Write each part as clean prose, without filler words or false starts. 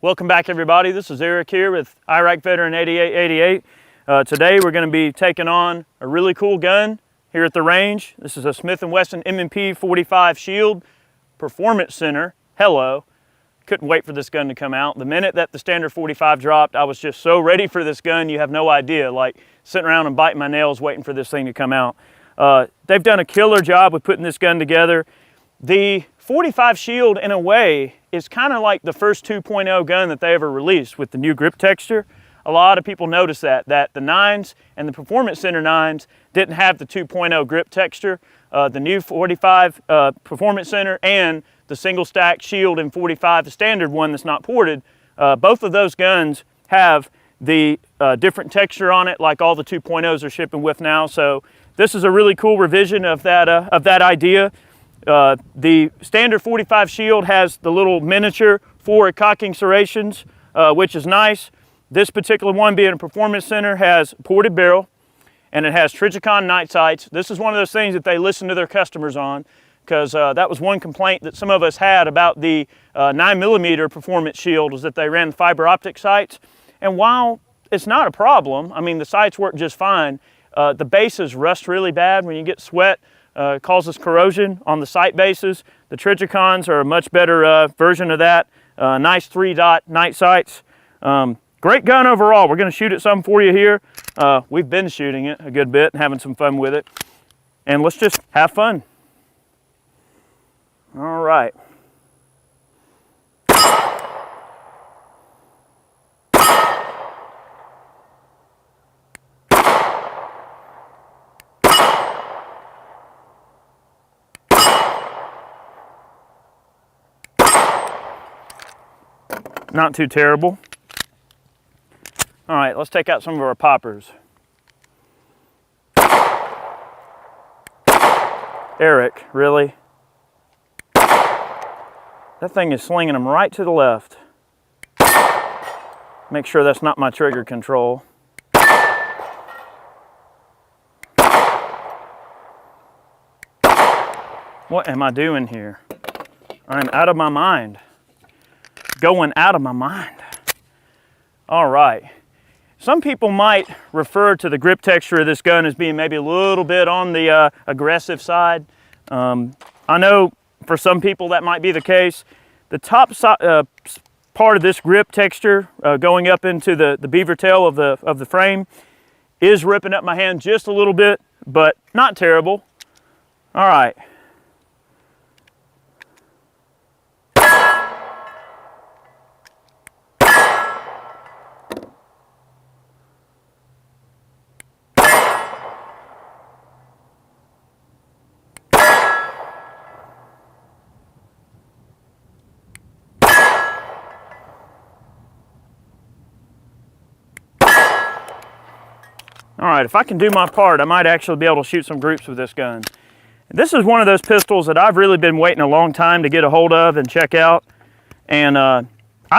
Welcome back, everybody. This is Eric here with Iraq Veteran 8888. Today we're going to be taking on a really cool gun here at the range. This is a Smith & Wesson M&P 45 Shield Performance Center. Hello. Couldn't wait for this gun to come out. The minute that the standard 45 dropped, I was just so ready for this gun, you have no idea. Like sitting around and biting my nails waiting for this thing to come out. They've done a killer job with putting this gun together. The 45 Shield, in a way, is kind of like the first 2.0 gun that they ever released with the new grip texture. A lot of people notice that the 9s and the Performance Center 9s didn't have the 2.0 grip texture. The new 45 Performance Center and the single stack Shield in 45, the standard one that's not ported, both of those guns have the different texture on it like all the 2.0s are shipping with now. So this is a really cool revision of that idea. The standard 45 Shield has the little miniature forward cocking serrations, which is nice. This particular one, being a Performance Center, has ported barrel and it has Trijicon night sights. This is one of those things that they listen to their customers on, because that was one complaint that some of us had about the 9mm Performance Shield, was that they ran fiber optic sights. And while it's not a problem, I mean, the sights work just fine, the bases rust really bad when you get sweat. Causes corrosion on the sight bases. The Trijicons are a much better version of that. Nice 3-dot night sights. Great gun overall. We're going to shoot it some for you here. We've been shooting it a good bit and having some fun with it. And let's just have fun. All right. Not too terrible. All right, let's take out some of our poppers. Eric, really? That thing is slinging them right to the left. Make sure that's not my trigger control. What am I doing here? I'm out of my mind. Going out of my mind. All right. Some people might refer to the grip texture of this gun as being maybe a little bit on the aggressive side. I know for some people that might be the case. The top part of this grip texture going up into the beaver tail of the frame is ripping up my hand just a little bit, but not terrible. All right. All right, if I can do my part, I might actually be able to shoot some groups with this gun. This is one of those pistols that I've really been waiting a long time to get a hold of and check out. And I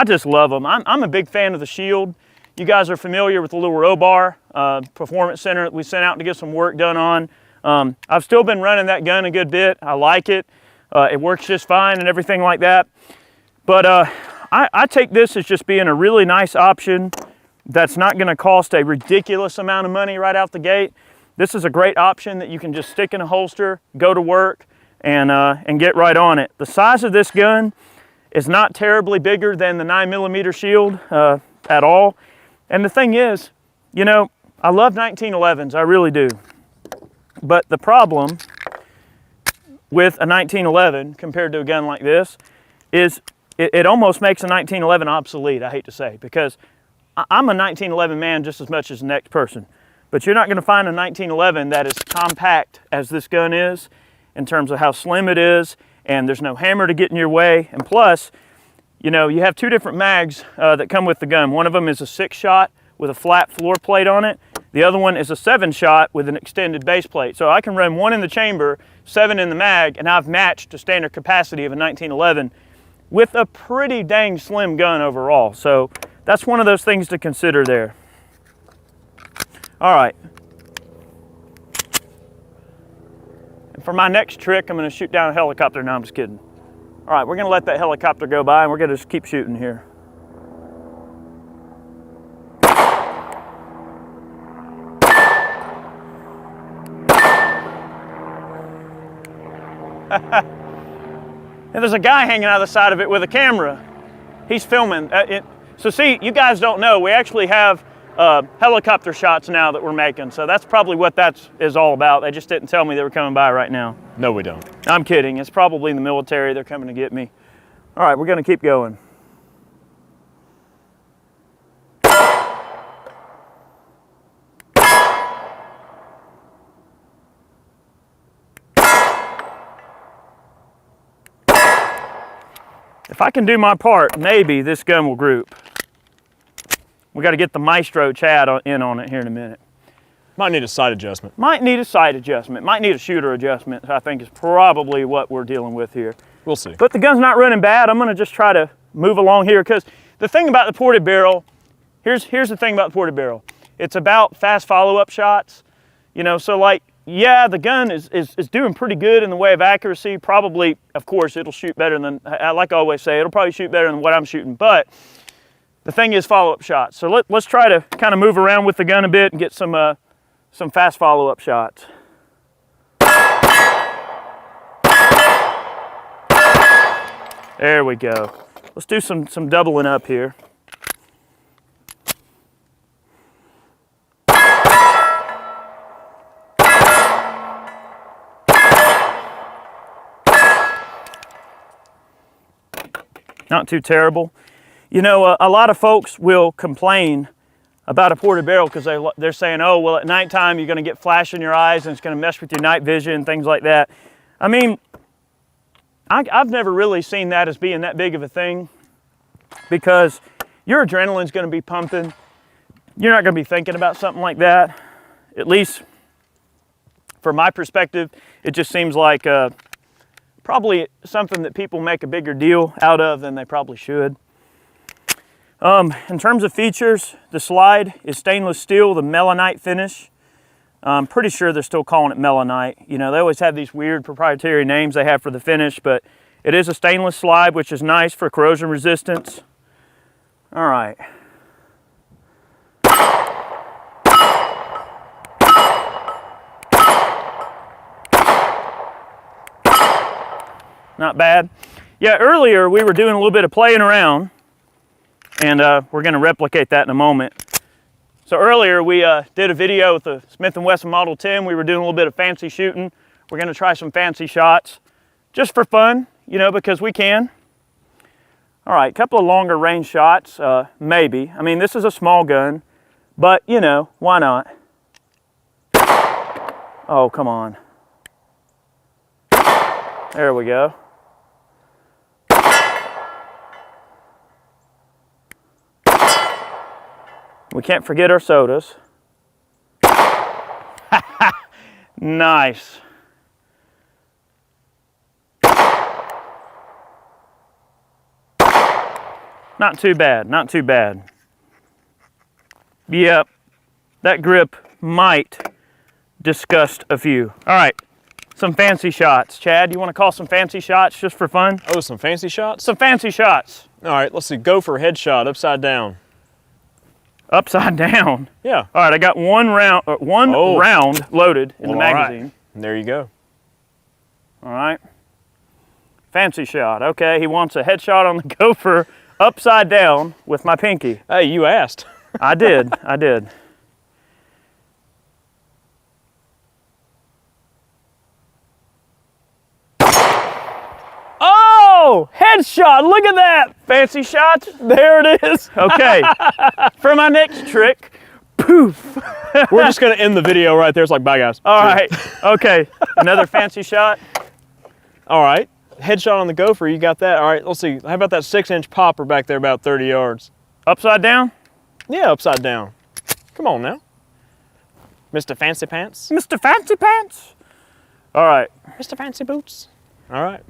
just love them. I'm a big fan of the Shield. You guys are familiar with the little row bar Performance Center that we sent out to get some work done on. I've still been running that gun a good bit. I like it. It works just fine and everything like that. But I take this as just being a really nice option that's not going to cost a ridiculous amount of money right out the gate. This is a great option that you can just stick in a holster, go to work, and get right on it. The size of this gun is not terribly bigger than the 9mm Shield at all. And the thing is, you know, I love 1911s, I really do. But the problem with a 1911 compared to a gun like this is it almost makes a 1911 obsolete, I hate to say, because I'm a 1911 man just as much as the next person. But you're not going to find a 1911 that is compact as this gun is in terms of how slim it is, and there's no hammer to get in your way. And plus, you know, you have two different mags that come with the gun. One of them is a 6-shot with a flat floor plate on it. The other one is a 7-shot with an extended base plate. So I can run 1 in the chamber, 7 in the mag, and I've matched the standard capacity of a 1911 with a pretty dang slim gun overall. So that's one of those things to consider there. All right. And for my next trick, I'm going to shoot down a helicopter. No, I'm just kidding. All right, we're going to let that helicopter go by and we're going to just keep shooting here. And there's a guy hanging out of the side of it with a camera. He's filming. So see, you guys don't know, we actually have helicopter shots now that we're making. So that's probably what that is all about. They just didn't tell me they were coming by right now. No, we don't. I'm kidding. It's probably the military. They're coming to get me. All right, we're going to keep going. If I can do my part, maybe this gun will group. We got to get the maestro Chad in on it here in a minute. Might need a sight adjustment. Might need a sight adjustment. Might need a shooter adjustment, I think is probably what we're dealing with here. We'll see. But the gun's not running bad. I'm going to just try to move along here because the thing about the ported barrel, here's the thing about the ported barrel. It's about fast follow-up shots. You know, so like, yeah, the gun is doing pretty good in the way of accuracy. Probably, of course, it'll shoot better than, like I always say, it'll probably shoot better than what I'm shooting. But the thing is follow-up shots. So let's try to kind of move around with the gun a bit and get some fast follow-up shots. There we go. Let's do some doubling up here. Not too terrible. You know, a lot of folks will complain about a ported barrel because they're saying, oh, well, at nighttime you're going to get flash in your eyes and it's going to mess with your night vision and things like that. I mean, I've never really seen that as being that big of a thing because your adrenaline's going to be pumping. You're not going to be thinking about something like that. At least from my perspective, it just seems like probably something that people make a bigger deal out of than they probably should. In terms of features, the slide is stainless steel, the melanite finish. I'm pretty sure they're still calling it melanite. You know, they always have these weird proprietary names they have for the finish, but it is a stainless slide, which is nice for corrosion resistance. All right. Not bad. Yeah, earlier we were doing a little bit of playing around, and we're going to replicate that in a moment. So earlier we did a video with the Smith & Wesson Model 10. We were doing a little bit of fancy shooting. We're going to try some fancy shots just for fun, you know, because we can. All right, a couple of longer range shots, maybe. I mean, this is a small gun, but, you know, why not? Oh, come on. There we go. We can't forget our sodas. Nice. Not too bad, not too bad. Yep, that grip might disgust a few. All right, some fancy shots. Chad, you want to call some fancy shots just for fun? Oh, some fancy shots? Some fancy shots. All right, let's see. Go for headshot, upside down. Upside down? Yeah. All right, I got one round loaded in the magazine. Right. There you go. All right. Fancy shot. Okay, he wants a headshot on the gopher upside down with my pinky. Hey, you asked. I did. I did. Oh, headshot. Look at that. Fancy shots. There it is. Okay. For my next trick, poof. We're just going to end the video right there. It's like, bye, guys. All right. Okay. Another fancy shot. All right. Headshot on the gopher. You got that. All right. Let's see. How about that 6-inch popper back there about 30 yards? Upside down? Yeah, upside down. Come on now. Mr. Fancy Pants. Mr. Fancy Pants. All right. Mr. Fancy Boots. All right.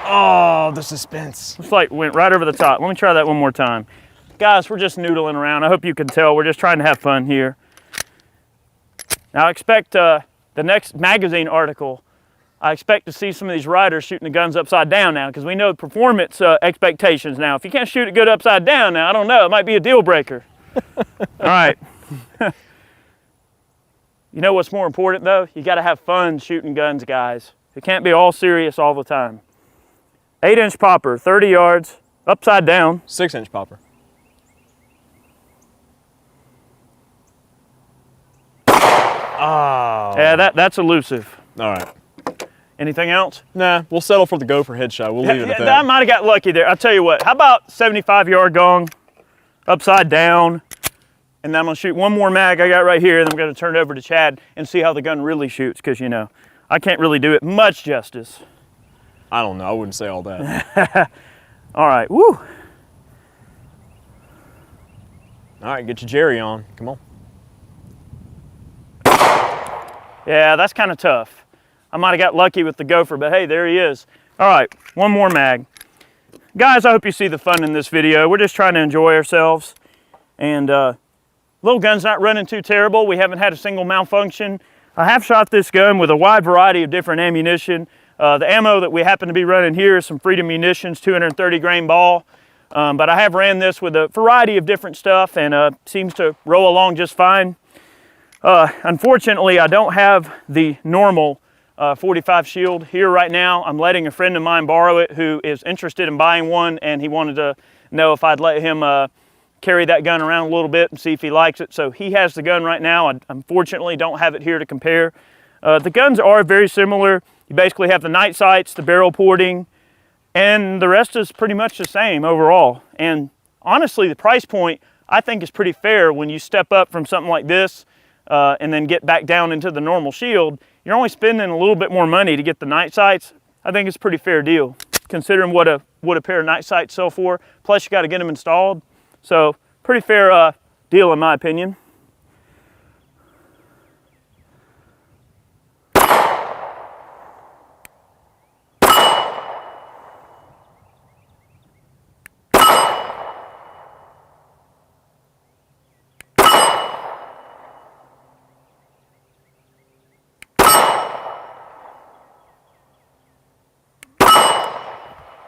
Oh, the suspense. It's like went right over the top. Let me try that one more time. Guys, we're just noodling around. I hope you can tell. We're just trying to have fun here. Now I expect the next magazine article, I expect to see some of these riders shooting the guns upside down now, because we know performance expectations now. If you can't shoot it good upside down now, I don't know, it might be a deal breaker. All right. You know what's more important though? You gotta have fun shooting guns, guys. It can't be all serious all the time. 8-inch popper, 30 yards, upside down. 6-inch popper. Oh. Yeah, that's elusive. All right. Anything else? Nah, we'll settle for the gopher headshot. We'll leave it at that. I might have got lucky there. I'll tell you what, how about 75-yard gong, upside down, and then I'm gonna shoot one more mag I got right here, and then I'm gonna turn it over to Chad and see how the gun really shoots, because you know, I can't really do it much justice. I don't know, I wouldn't say all that. All right, woo. All right, get your Jerry on, come on. Yeah, that's kind of tough. I might have got lucky with the gopher, but hey, there he is. All right, one more mag. Guys, I hope you see the fun in this video. We're just trying to enjoy ourselves. And little gun's not running too terrible. We haven't had a single malfunction. I have shot this gun with a wide variety of different ammunition. The ammo that we happen to be running here is some Freedom Munitions 230 grain ball. But I have ran this with a variety of different stuff and seems to roll along just fine. Unfortunately, I don't have the normal 45 shield here right now. I'm letting a friend of mine borrow it who is interested in buying one, and he wanted to know if I'd let him carry that gun around a little bit and see if he likes it. So he has the gun right now. I unfortunately don't have it here to compare. The guns are very similar. You basically have the night sights, the barrel porting, and the rest is pretty much the same overall. And honestly, the price point I think is pretty fair when you step up from something like this and then get back down into the normal shield. You're only spending a little bit more money to get the night sights. I think it's a pretty fair deal, considering what a pair of night sights sell for. Plus, you got to get them installed. So, pretty fair deal in my opinion.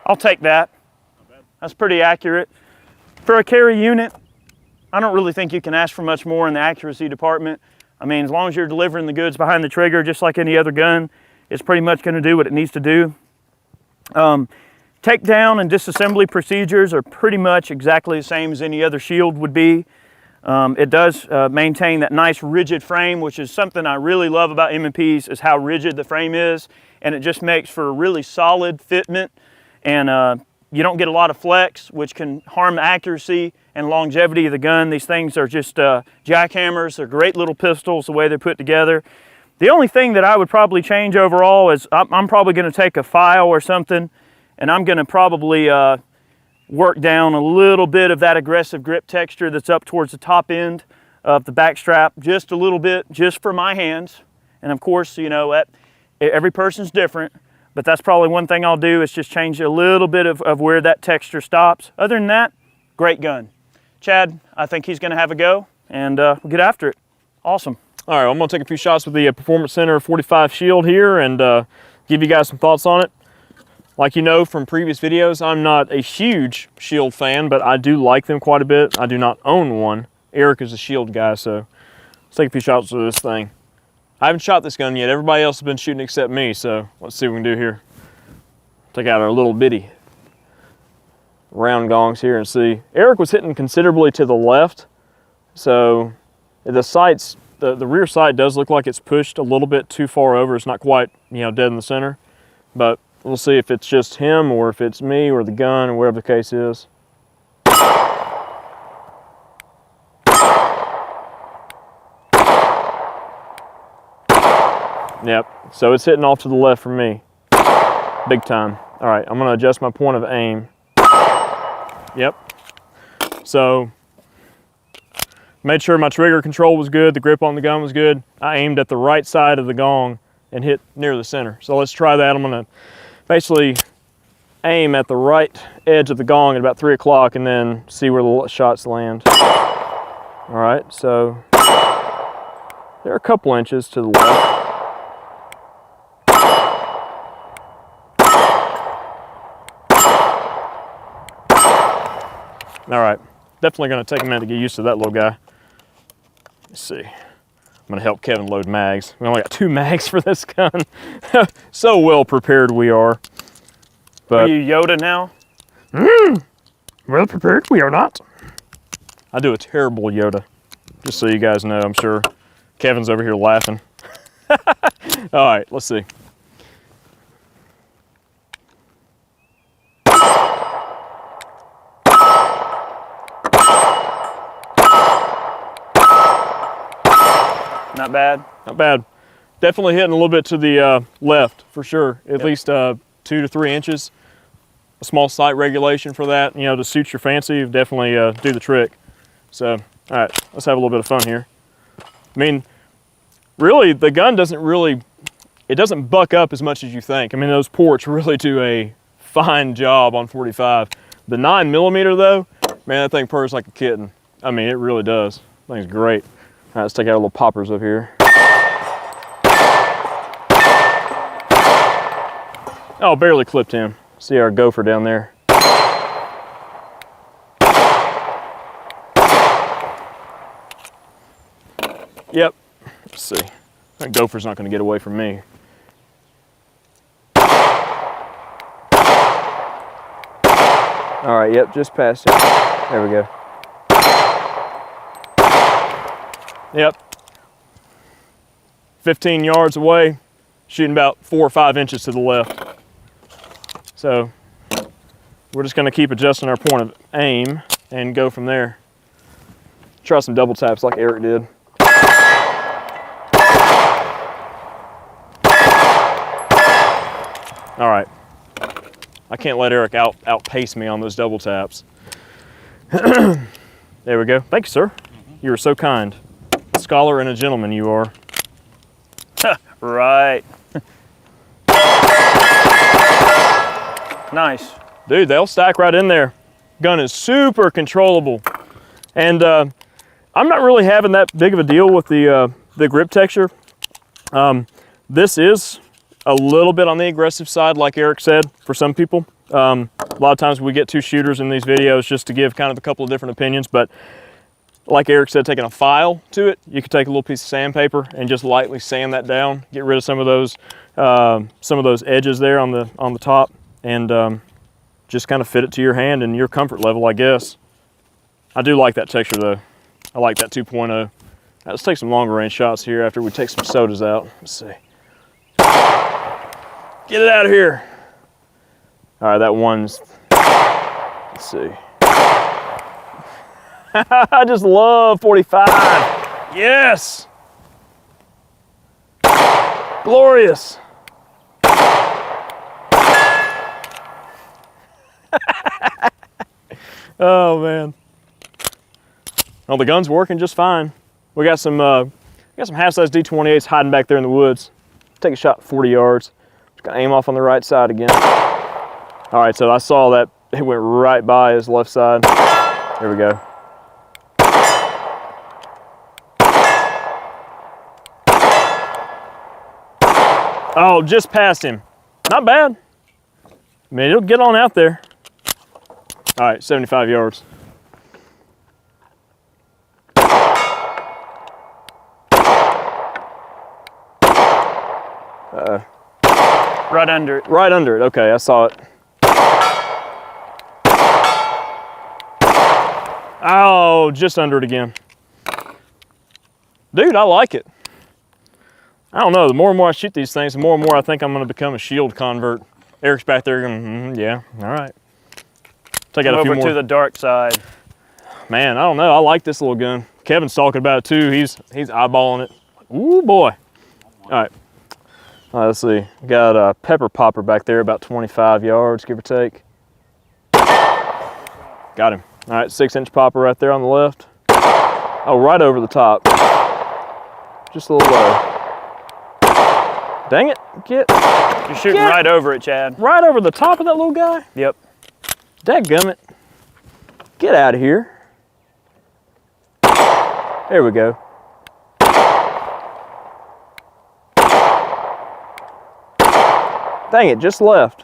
I'll take that. That's pretty accurate. For a carry unit, I don't really think you can ask for much more in the accuracy department. I mean, as long as you're delivering the goods behind the trigger, just like any other gun, it's pretty much going to do what it needs to do. Takedown and disassembly procedures are pretty much exactly the same as any other shield would be. It does maintain that nice rigid frame, which is something I really love about M&Ps, is how rigid the frame is, and it just makes for a really solid fitment. And you don't get a lot of flex, which can harm the accuracy and longevity of the gun. These things are just jackhammers. They're great little pistols the way they're put together. The only thing that I would probably change overall is I'm probably going to take a file or something, and I'm going to probably work down a little bit of that aggressive grip texture that's up towards the top end of the back strap, just a little bit, just for my hands. And of course, you know, every person's different. But that's probably one thing I'll do, is just change a little bit of where that texture stops. Other than that, great gun. Chad, I think he's gonna have a go, and we'll get after it. Awesome. All right, well, I'm gonna take a few shots with the Performance Center 45 shield here and give you guys some thoughts on it. Like you know from previous videos, I'm not a huge shield fan, but I do like them quite a bit. I do not own one. Eric is a shield guy, so let's take a few shots with this thing. I haven't shot this gun yet. Everybody else has been shooting except me, so let's see what we can do here. Take out our little bitty round gongs here and see. Eric was hitting considerably to the left, so the sights, the rear sight does look like it's pushed a little bit too far over. It's not quite, you know, dead in the center, but we'll see if it's just him or if it's me or the gun or whatever the case is. Yep, so it's hitting off to the left from me, big time. All right, I'm gonna adjust my point of aim. Yep, so made sure my trigger control was good, the grip on the gun was good. I aimed at the right side of the gong and hit near the center. So let's try that. I'm gonna basically aim at the right edge of the gong at about 3 o'clock and then see where the shots land. All right, so they're a couple inches to the left. All right, definitely gonna take a minute to get used to that little guy. Let's see. I'm gonna help Kevin load mags. We only got 2 mags for this gun. So well prepared we are. But Are you Yoda now? well prepared we are not. I do a terrible Yoda, just so you guys know. I'm sure Kevin's over here laughing. All right, let's see. Not bad. Not bad. Definitely hitting a little bit to the left for sure. At least 2 to 3 inches. A small sight regulation for that, you know, to suit your fancy, definitely do the trick. So, all right, let's have a little bit of fun here. I mean, really, the gun it doesn't buck up as much as you think. I mean, those ports really do a fine job on 45. The 9mm though, man, that thing purrs like a kitten. I mean, it really does. That thing's great. All right, let's take out our little poppers up here. Oh, barely clipped him. See our gopher down there. Yep, let's see. That gopher's not gonna get away from me. All right, yep, just past it. There we go. Yep. 15 yards away, shooting about 4 or 5 inches to the left. So we're just gonna keep adjusting our point of aim and go from there. Try some double taps like Eric did. All right. I can't let Eric outpace me on those double taps. There we go. Thank you, sir. You were so kind. A scholar and a gentleman you are. Right. Nice. Dude, they'll stack right in there. Gun is super controllable. And I'm not really having that big of a deal with the grip texture. This is a little bit on the aggressive side, like Eric said, for some people. A lot of times we get 2 shooters in these videos just to give kind of a couple of different opinions, but like Eric said, taking a file to it, you could take a little piece of sandpaper and just lightly sand that down, get rid of some of those edges there on the top, and just kind of fit it to your hand and your comfort level, I guess. I do like that texture though. I like that 2.0. Let's take some longer range shots here after we take some sodas out. Let's see. Get it out of here. All right, that one's, let's see. I just love 45. Yes. Glorious. Oh man. Well, the gun's working just fine. We got some half-size D28s hiding back there in the woods. Take a shot 40 yards. Just gonna aim off on the right side again. All right, so I saw that it went right by his left side. There we go. Oh, just past him. Not bad. I mean, it'll get on out there. All right, 75 yards. Right under it. Right under it. Okay, I saw it. Oh, just under it again. Dude, I like it. I don't know, the more and more I shoot these things, the more and more I think I'm gonna become a shield convert. Eric's back there going, yeah, all right. Take out a few more. Over to the dark side. Man, I don't know, I like this little gun. Kevin's talking about it too, he's eyeballing it. Ooh, boy. All right, let's see. Got a pepper popper back there, about 25 yards, give or take. Got him. All right, 6-inch popper right there on the left. Oh, right over the top. Just a little low. Dang it, You're shooting right over it, Chad. Right over the top of that little guy? Yep. Dadgummit. Get out of here. There we go. Dang it, just left.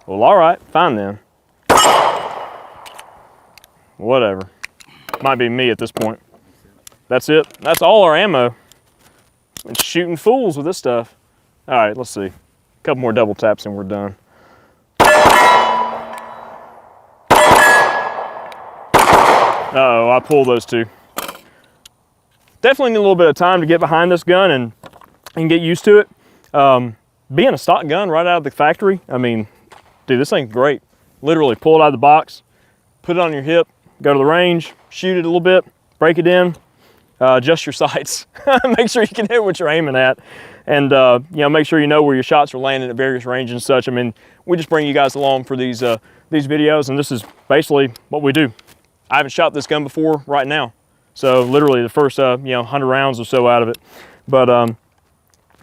Well, all right, fine then. Whatever. Might be me at this point. That's it. That's all our ammo. And shooting fools with this stuff. All right, let's see. A couple more double taps and we're done. Uh-oh, I pulled those two. Definitely need a little bit of time to get behind this gun and get used to it. Being a stock gun right out of the factory, I mean, dude, this thing's great. Literally pull it out of the box, put it on your hip, go to the range, shoot it a little bit, break it in, adjust your sights. Make sure you can hit what you're aiming at. And you know, make sure you know where your shots are landing at various ranges and such. I mean, we just bring you guys along for these videos, and this is basically what we do. I haven't shot this gun before right now. So literally the first, you know, 100 rounds or so out of it. But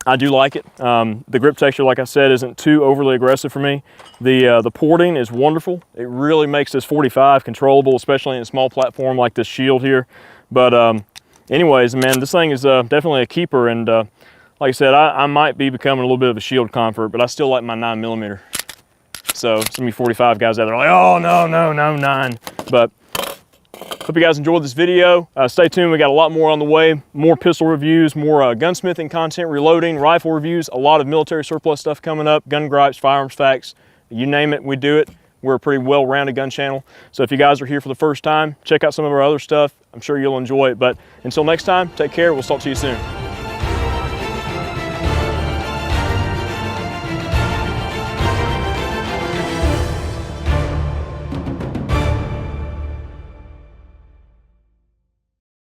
I do like it. The grip texture, like I said, isn't too overly aggressive for me. The porting is wonderful. It really makes this 45 controllable, especially in a small platform like this Shield here. But anyways, man, this thing is definitely a keeper. And like I said, I might be becoming a little bit of a Shield convert, but I still like my 9mm. So some of you 45 guys out there are like, oh, no, 9. But hope you guys enjoyed this video. Stay tuned, we got a lot more on the way. More pistol reviews, more gunsmithing content, reloading, rifle reviews, a lot of military surplus stuff coming up, gun gripes, firearms facts, you name it, we do it. We're a pretty well-rounded gun channel. So if you guys are here for the first time, check out some of our other stuff. I'm sure you'll enjoy it. But until next time, take care. We'll talk to you soon.